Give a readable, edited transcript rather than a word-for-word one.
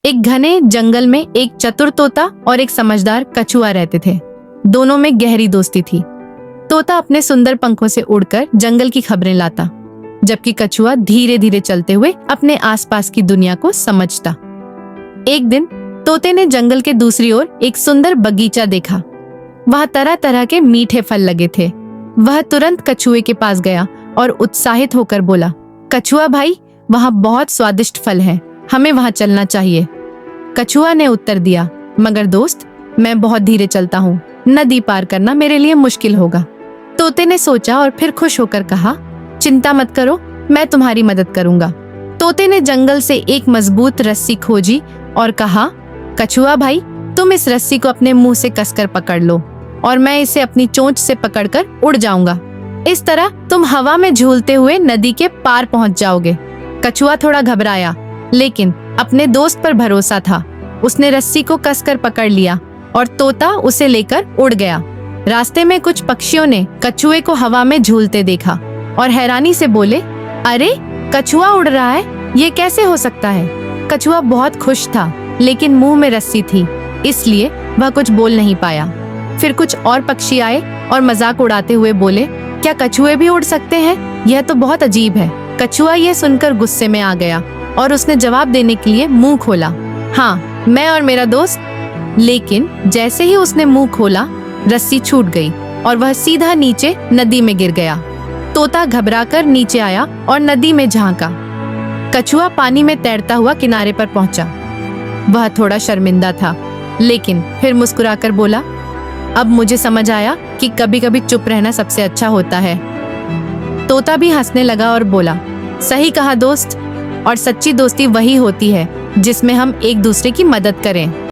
एक घने जंगल में एक चतुर तोता और एक समझदार कछुआ रहते थे। दोनों में गहरी दोस्ती थी। तोता अपने सुंदर पंखों से उड़कर जंगल की खबरें लाता, जबकि कछुआ धीरे धीरे चलते हुए अपने आसपास की दुनिया को समझता। एक दिन तोते ने जंगल के दूसरी ओर एक सुंदर बगीचा देखा। वहाँ तरह तरह के मीठे फल लगे थे। वह तुरंत कछुए के पास गया और उत्साहित होकर बोला, कछुआ भाई, वहाँ बहुत स्वादिष्ट फल हैं, हमें वहाँ चलना चाहिए। कछुआ ने उत्तर दिया, मगर दोस्त, मैं बहुत धीरे चलता हूँ, नदी पार करना मेरे लिए मुश्किल होगा। तोते ने सोचा और फिर खुश होकर कहा, चिंता मत करो, मैं तुम्हारी मदद करूंगा। तोते ने जंगल से एक मजबूत रस्सी खोजी और कहा, कछुआ भाई, तुम इस रस्सी को अपने मुंह से कसकर पकड़ लो और मैं इसे अपनी चोंच से पकड़कर उड़ जाऊंगा। इस तरह तुम हवा में झूलते हुए नदी के पार पहुंच जाओगे। कछुआ थोड़ा घबराया, लेकिन अपने दोस्त पर भरोसा था। उसने रस्सी को कसकर पकड़ लिया और तोता उसे लेकर उड़ गया। रास्ते में कुछ पक्षियों ने कछुए को हवा में झूलते देखा और हैरानी से बोले, अरे, कछुआ उड़ रहा है, ये कैसे हो सकता है? कछुआ बहुत खुश था, लेकिन मुंह में रस्सी थी, इसलिए वह कुछ बोल नहीं पाया। फिर कुछ और पक्षी आए और मजाक उड़ाते हुए बोले, क्या कछुए भी उड़ सकते हैं? यह तो बहुत अजीब है। कछुआ यह सुनकर गुस्से में आ गया और उसने जवाब देने के लिए मुंह खोला, हाँ, मैं और मेरा दोस्त। लेकिन जैसे ही उसने मुंह खोला, रस्सी छूट गई और वह सीधा नीचे नदी में गिर गया। तोता घबराकर नीचे आया और नदी में झांका। कछुआ पानी में तैरता हुआ किनारे पर पहुंचा। वह थोड़ा शर्मिंदा था, लेकिन फिर मुस्कुराकर बोला, अब मुझे समझ आया कि कभी कभी चुप रहना सबसे अच्छा होता है। तोता भी हंसने लगा और बोला, सही कहा दोस्त, और सच्ची दोस्ती वही होती है जिसमें हम एक दूसरे की मदद करें।